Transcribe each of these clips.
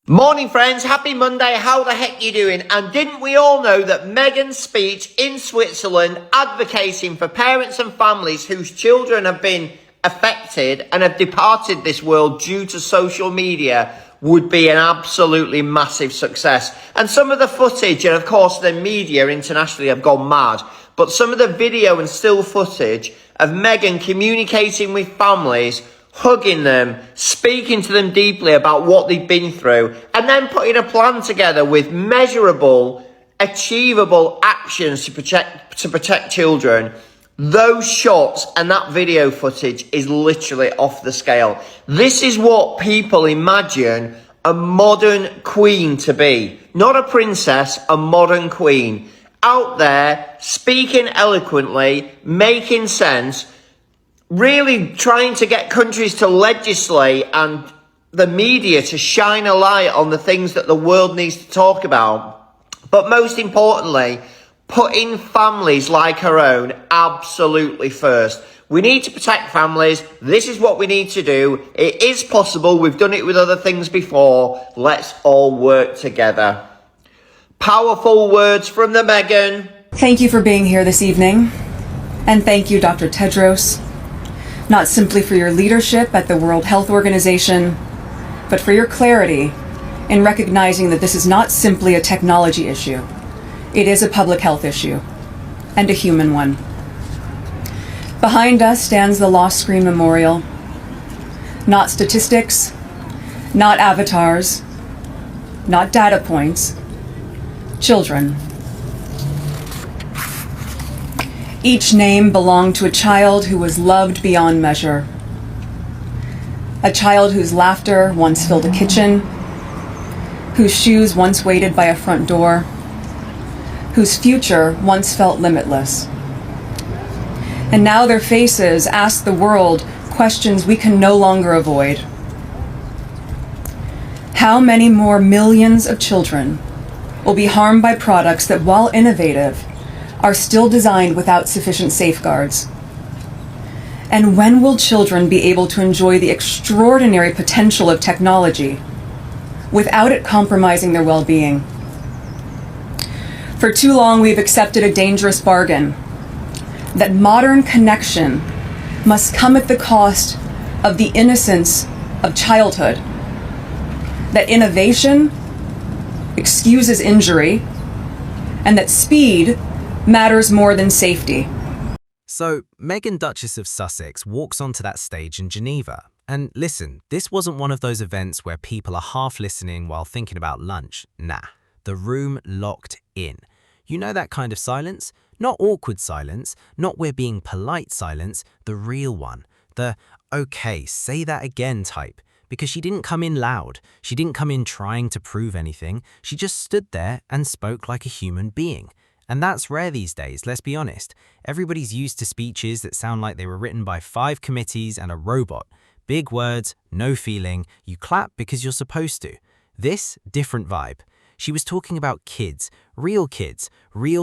Morning friends, happy Monday, how the heck you doing? And didn't we all know that Meghan's speech in Switzerland advocating for parents and families whose children have been affected and have departed this world due to social media would be an absolutely massive success? And some of the footage, and of course the media internationally have gone mad, but some of the video and still footage of Meghan communicating with families, hugging them, speaking to them deeply about what they've been through, and then putting a plan together with measurable, achievable actions to protect children. Those shots and that video footage is literally off the scale. This is what people imagine a modern queen to be. Not a princess, a modern queen. Out there, speaking eloquently, making sense, really trying to get countries to legislate and the media to shine a light on the things that the world needs to talk about. But most importantly, putting families like her own absolutely first. We need to protect families. This is what we need to do. It is possible. We've done it with other things before. Let's all work together. Powerful words from the Meghan. Thank you for being here this evening. And thank you, Dr. Tedros, not simply for your leadership at the World Health Organization, but for your clarity in recognizing that this is not simply a technology issue. It is a public health issue, and a human one. Behind us stands the Lost Screen Memorial. Not statistics, not avatars, not data points, children. Each name belonged to a child who was loved beyond measure. A child whose laughter once filled a kitchen, whose shoes once waited by a front door, whose future once felt limitless. And now their faces ask the world questions we can no longer avoid. How many more millions of children will be harmed by products that, while innovative, are still designed without sufficient safeguards? And when will children be able to enjoy the extraordinary potential of technology without it compromising their well-being? For too long, we've accepted a dangerous bargain that modern connection must come at the cost of the innocence of childhood, that innovation excuses injury, and that speed matters more than safety. So, Meghan, Duchess of Sussex, walks onto that stage in Geneva. And listen, this wasn't one of those events where people are half listening while thinking about lunch. Nah, the room locked in. You know that kind of silence? Not awkward silence, not we're being polite silence, the real one. The, okay, say that again type. Because she didn't come in loud. She didn't come in trying to prove anything. She just stood there and spoke like a human being. And that's rare these days, let's be honest. Everybody's used to speeches that sound like they were written by 5 committees and a robot. Big words, no feeling, you clap because you're supposed to. This, different vibe. She was talking about kids, real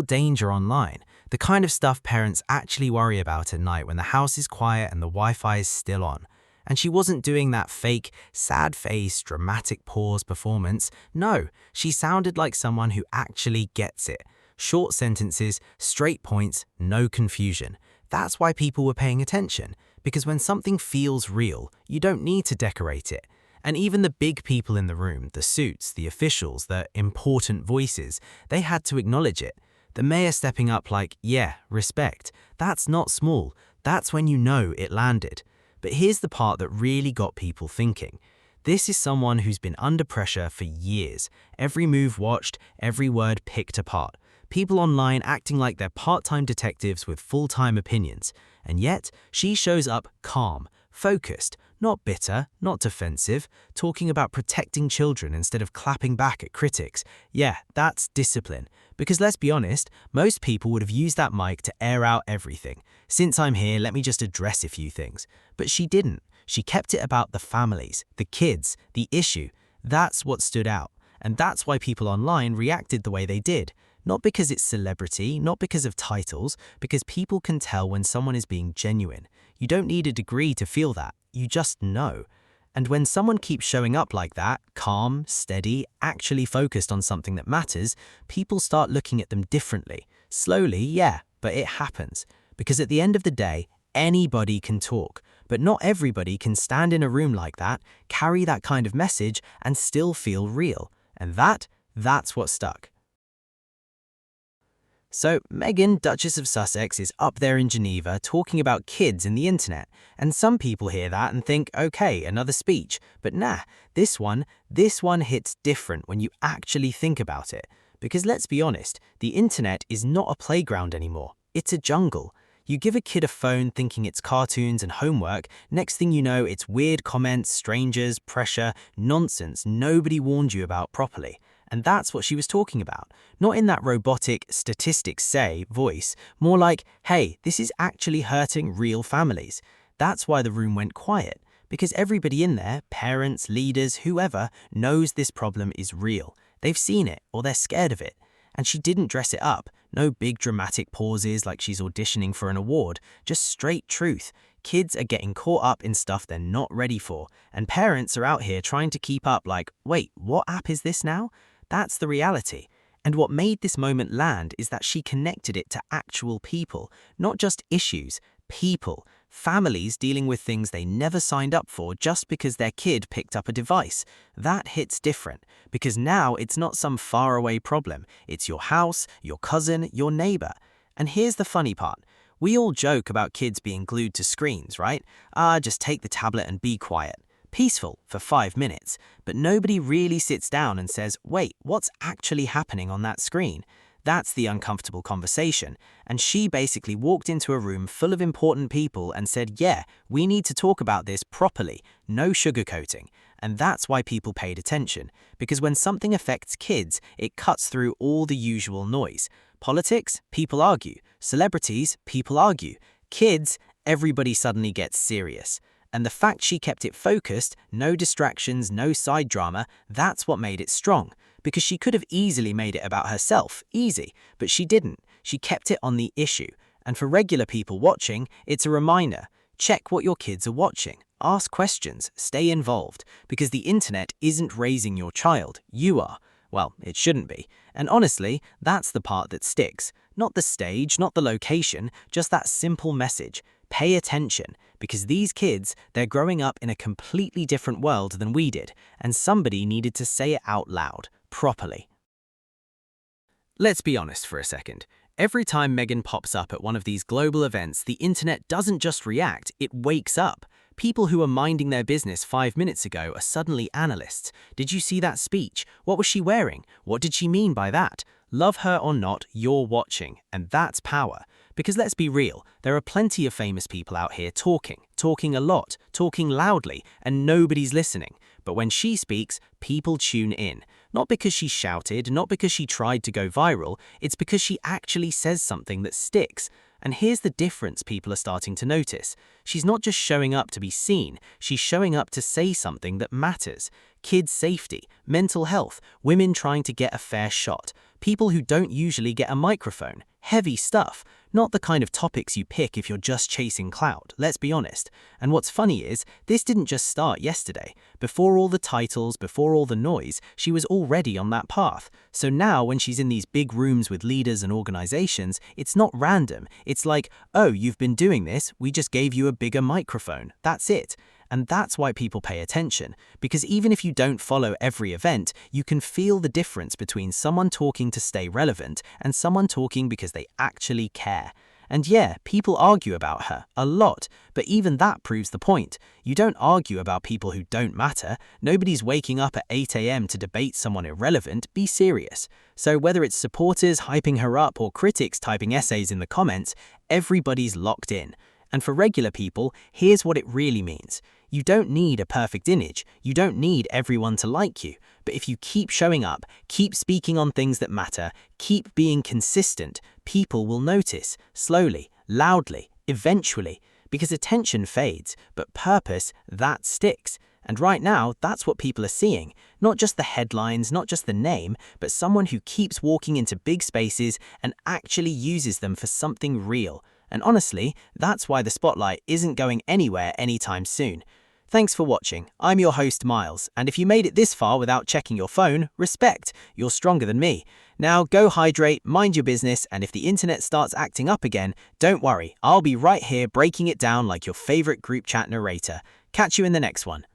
danger online. The kind of stuff parents actually worry about at night when the house is quiet and the Wi-Fi is still on. And she wasn't doing that fake, sad-faced, dramatic pause performance. No, she sounded like someone who actually gets it. Short sentences, straight points, no confusion. That's why people were paying attention. Because when something feels real, you don't need to decorate it. And even the big people in the room, the suits, the officials, the important voices, they had to acknowledge it. The mayor stepping up like, yeah, respect. That's not small. That's when you know it landed. But here's the part that really got people thinking. This is someone who's been under pressure for years. Every move watched, every word picked apart. People online acting like they're part-time detectives with full-time opinions. And yet, she shows up calm, focused, not bitter, not defensive, talking about protecting children instead of clapping back at critics. Yeah, that's discipline. Because let's be honest, most people would have used that mic to air out everything. Since I'm here, let me just address a few things. But she didn't. She kept it about the families, the kids, the issue. That's what stood out. And that's why people online reacted the way they did. Not because it's celebrity, not because of titles, because people can tell when someone is being genuine. You don't need a degree to feel that. You just know. And when someone keeps showing up like that, calm, steady, actually focused on something that matters, people start looking at them differently. Slowly, yeah, but it happens. Because at the end of the day, anybody can talk, but not everybody can stand in a room like that, carry that kind of message, and still feel real. And that's what stuck. So Meghan, Duchess of Sussex, is up there in Geneva talking about kids in the internet, and some people hear that and think, okay, another speech. But nah, this one hits different when you actually think about it. Because let's be honest, the internet is not a playground anymore. It's a jungle. You give a kid a phone thinking it's cartoons and homework, next thing you know it's weird comments, strangers, pressure, nonsense nobody warned you about properly. And that's what she was talking about. Not in that robotic, statistics say voice, more like, hey, this is actually hurting real families. That's why the room went quiet, because everybody in there, parents, leaders, whoever, knows this problem is real. They've seen it, or they're scared of it. And she didn't dress it up. No big dramatic pauses like she's auditioning for an award, just straight truth. Kids are getting caught up in stuff they're not ready for, and parents are out here trying to keep up like, wait, what app is this now? That's the reality. And what made this moment land is that she connected it to actual people, not just issues, people, families dealing with things they never signed up for just because their kid picked up a device. That hits different, because now it's not some faraway problem. It's your house, your cousin, your neighbor. And here's the funny part. We all joke about kids being glued to screens, right? Just take the tablet and be quiet. Peaceful for 5 minutes, but nobody really sits down and says, wait, what's actually happening on that screen? That's the uncomfortable conversation, and she basically walked into a room full of important people and said, yeah, we need to talk about this properly, no sugarcoating. And that's why people paid attention, because when something affects kids, it cuts through all the usual noise. Politics, people argue. Celebrities, people argue. Kids, everybody suddenly gets serious. And the fact she kept it focused, no distractions, no side drama, that's what made it strong. Because she could have easily made it about herself, easy, but she didn't. She kept it on the issue. And for regular people watching, it's a reminder. Check what your kids are watching. Ask questions, stay involved, because the internet isn't raising your child, you are. Well, it shouldn't be. And honestly, that's the part that sticks. Not the stage, not the location, just that simple message. Pay attention, because these kids, they're growing up in a completely different world than we did, and somebody needed to say it out loud, properly. Let's be honest for a second. Every time Meghan pops up at one of these global events, the internet doesn't just react, it wakes up. People who were minding their business 5 minutes ago are suddenly analysts. Did you see that speech? What was she wearing? What did she mean by that? Love her or not, you're watching, and that's power. Because let's be real, there are plenty of famous people out here talking a lot, talking loudly, and nobody's listening. But when she speaks, people tune in. Not because she shouted, not because she tried to go viral, it's because she actually says something that sticks. And here's the difference people are starting to notice. She's not just showing up to be seen, she's showing up to say something that matters. Kids' safety, mental health, women trying to get a fair shot, people who don't usually get a microphone, heavy stuff, not the kind of topics you pick if you're just chasing clout, let's be honest. And what's funny is, this didn't just start yesterday. Before all the titles, before all the noise, she was already on that path. So now when she's in these big rooms with leaders and organizations, it's not random. It's like, oh, you've been doing this, we just gave you a bigger microphone. That's it. And that's why people pay attention, because even if you don't follow every event, you can feel the difference between someone talking to stay relevant and someone talking because they actually care. And yeah, people argue about her, a lot, but even that proves the point. You don't argue about people who don't matter. Nobody's waking up at 8 a.m. to debate someone irrelevant, be serious. So whether it's supporters hyping her up or critics typing essays in the comments, everybody's locked in. And for regular people, here's what it really means. You don't need a perfect image, you don't need everyone to like you, but if you keep showing up, keep speaking on things that matter, keep being consistent, people will notice, slowly, loudly, eventually, because attention fades, but purpose, that sticks. And right now, that's what people are seeing. Not just the headlines, not just the name, but someone who keeps walking into big spaces and actually uses them for something real. And honestly, that's why the spotlight isn't going anywhere anytime soon. Thanks for watching. I'm your host, Miles, and if you made it this far without checking your phone, respect. You're stronger than me. Now go hydrate, mind your business, and if the internet starts acting up again, don't worry. I'll be right here breaking it down like your favorite group chat narrator. Catch you in the next one.